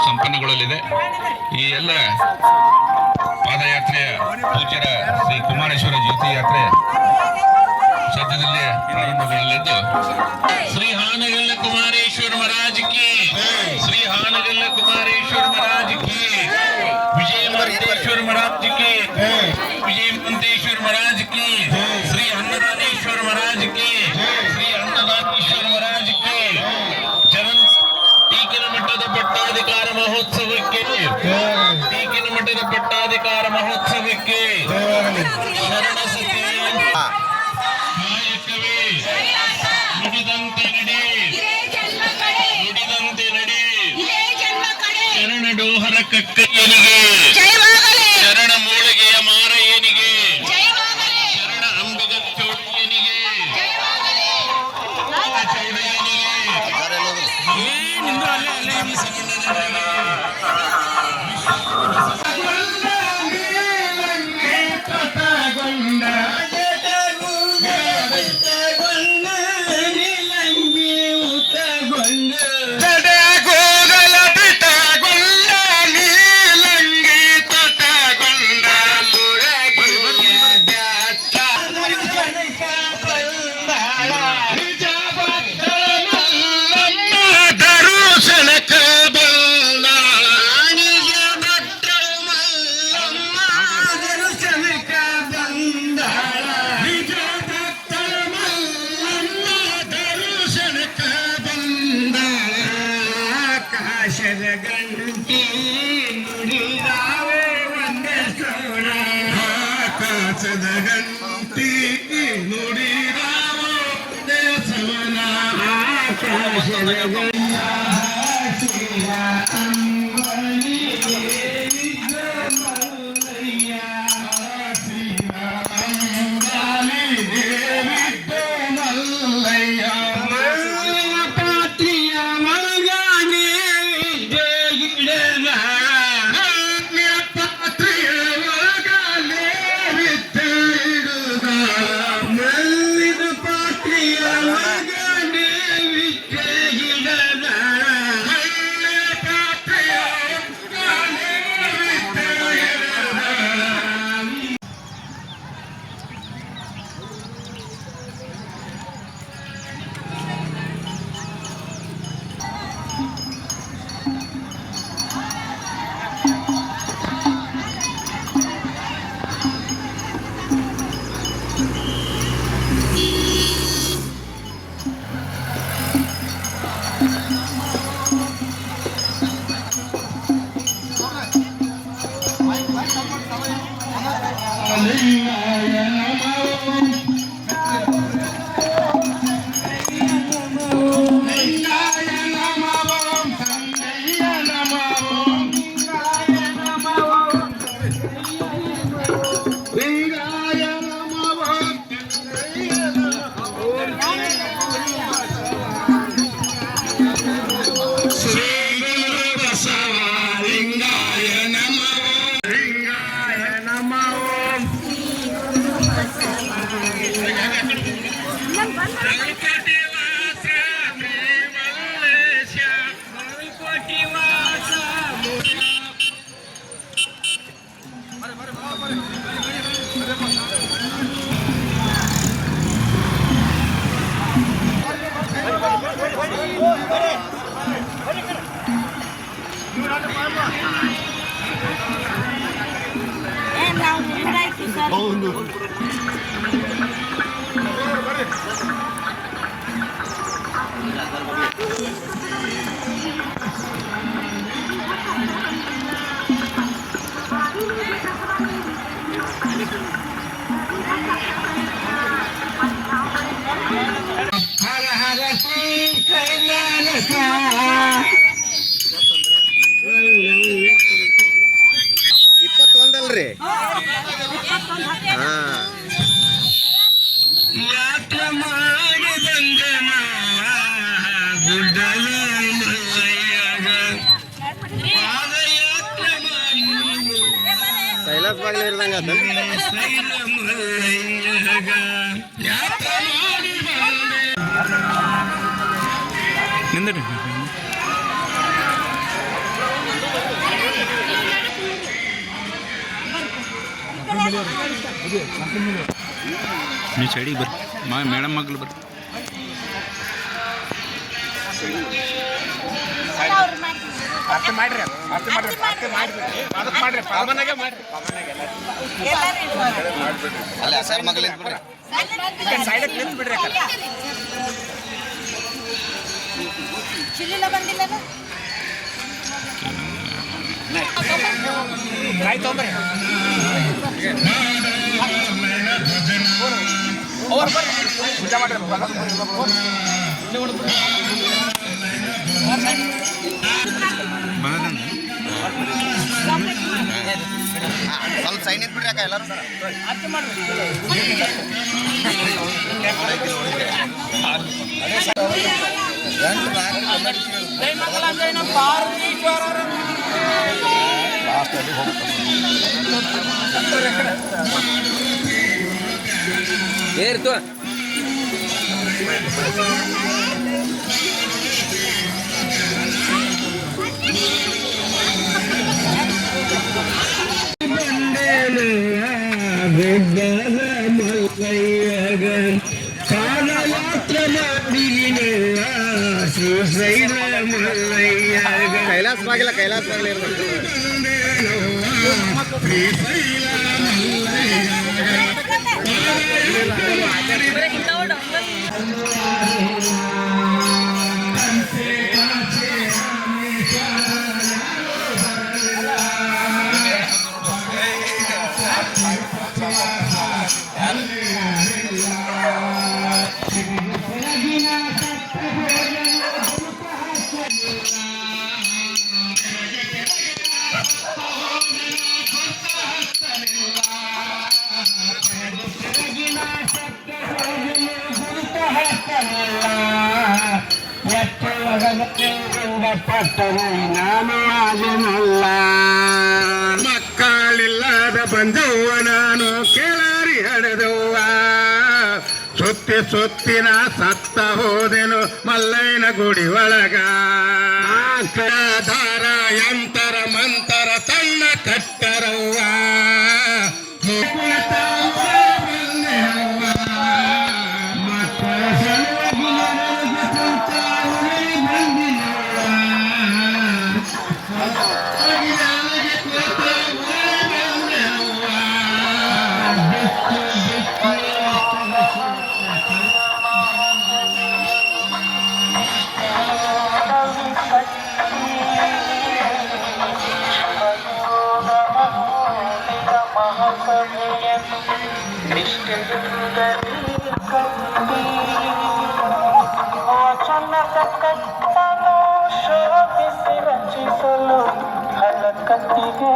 ಸಂಪನ್ನಗೊಳ್ಳಲಿದೆ. ಈ ಎಲ್ಲ ಪಾದಯಾತ್ರೆಯ ಪೂಜ್ಯರ ಶ್ರೀ ಕುಮಾರೇಶ್ವರ ಜ್ಯೋತಿ ಯಾತ್ರೆ ಸದ್ಯದಲ್ಲೇ ಪ್ರಾರಂಭಗೊಳ್ಳಲಿದ್ದು ಶ್ರೀ ಹಾನಗಲ್ಲ ಕುಮಾರೇಶ್ವರ ಮಹಾರಾಜ್ ಕಿ, ಶ್ರೀ ಹಾನಗಲ್ಲ ಕುಮಾರೇಶ್ವರ ಮಹಾರಾಜ್ ಕಿ, ವಿಜಯ ಮಂತೇಶ್ವರ ಮಹಾರಾಜ್ ಕಿ, ವಿಜಯ ಮಂತೇಶ್ವರ ಮಹಾರಾಜ್ ಕಿ, ಶ್ರೀ ಅನ್ನದಾನೇಶ್ವರ ಮಹಾರಾಜ್ ಕಿ, ಶ್ರೀ ಅನ್ನದಾನೇಶ್ವರ ಮಹಾರಾಜ್ ಕಿ. ಟೀಕಿನ ಮಠದ ಪಟ್ಟಾಧಿಕಾರ ಮಹೋತ್ಸವಕ್ಕೆ, ಟೀಕಿನ ಮಠದ ಪಟ್ಟಾಧಿಕಾರ ಮಹೋತ್ಸವಕ್ಕೆ ಶರಣ ಸತಿ ಕಾಯಕವೇ ನುಡಿದಂತೆ ನಡಿ, ನುಡಿದಂತೆ ನಡಿ. ಶರಣ ಡೋಹರ ಕಕ್ಕಯ್ಯನಿಗೆ, ಶರಣ ಮೂಳಿಗೆಯ ಮಾರಯ್ಯನಿಗೆ, ಶರಣ ಅಂಬಿಗ ಚೌಡಯ್ಯನಿಗೆ, ಗಂಟಿ ನುಡಿದಾವೆ ವಂದಿಸೋಣ, ಆಕಾಶದ ಗಂಟಿ ನುಡಿದಾವೆ ವಂದಿಸೋಣ, ಆಕಾಶದ ಗಂಟಿ $21 ಹಾ ಸೈಲ ಮಲ್ಲಯ್ಯಗ ಯಾತ್ರೆ ಮಾಡಿ ಬಂದೆ. ನಿಂದ್ರಿ ನೀವು ಸೈಡಿಗೆ ಬರ್ರಿ ಮೇಡಮ್ ಮಗಳು ಬರ್ರಿ. ಅರ್ಥ ಮಾಡ್ರಿ ಪಾವನಾಗೆ ಮಾಡ್ರಿ ಅಲ್ಲ ಸರ್ ಮಗಳಿಂದ ಬಿಡ್ರಿ ಸೈಡಕ್ಕೆ ನಿಂತು ಬಿಡ್ರಿ ಚಿಲ್ಲಿಲ ಬಂದಿಲ್ಲ ಕಾಯಿ ತೊಂಬರಿ ಅವ್ರು ಬರ್ರಿ ಪೂಜೆ ಮಾಡ್ರಿ ಸ್ವಲ್ಪ ಸೈನ್ ಇದ್ ಬಿಡ್ರಿ ಅಕ್ಕ ಎಲ್ಲರೂ ಏರ್ತು ಗುಡ್ಡದ ಮಲ್ಲಯ್ಯಗ ಪಾದಯಾತ್ರೆ ಮಾಡಿನ ಶ್ರೀಶೈಲ ಮಲ್ಲಯ್ಯಗ ಕೈಲಾಸ ಬಾಗಿಲ್ಲ ಕೈಲಾಸ ಬಾಗಿಲ ಇರ್ಬೇಕು. ಶ್ರೀಶೈಲ ಮಕ್ಕಳಿಲ್ಲದ ಬಂದವ್ವ ನಾನು ಕೇಳಾರಿ ಹಡದವ್ವ ಸುತ್ತಿನ ಸತ್ತ ಹೋದೆನು ಮಲ್ಲಯ್ಯನ ಗುಡಿ ಒಳಗ ದಾರ ಯಂತರ ಮಂತರ ತನ್ನ ಕಟ್ಟರವ್ವ ಶೋಧಿಸಿ ರಚಿಸಲು ಹಲಕತ್ತಿಗೆ